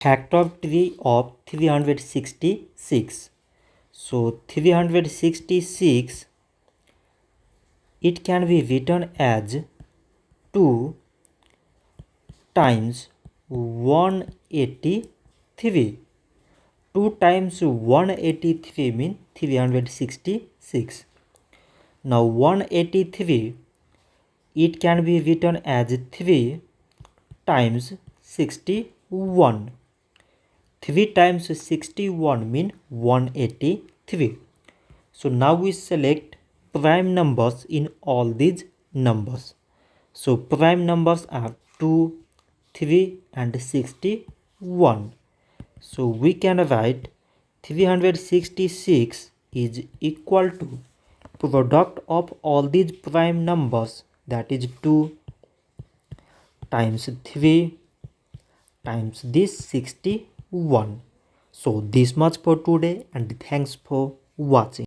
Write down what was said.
factory of 366. So 366, it can be written as 2 times 183. 2 times 183 means 366. Now 183, it can be written as 3 times 61. 3 times 61 means 183. So now we select prime numbers in all these numbers. So prime numbers are 2, 3 and 61. So we can write 366 is equal to product of all these prime numbers, that is 2 times 3 times this 61. So this much for today, and thanks for watching.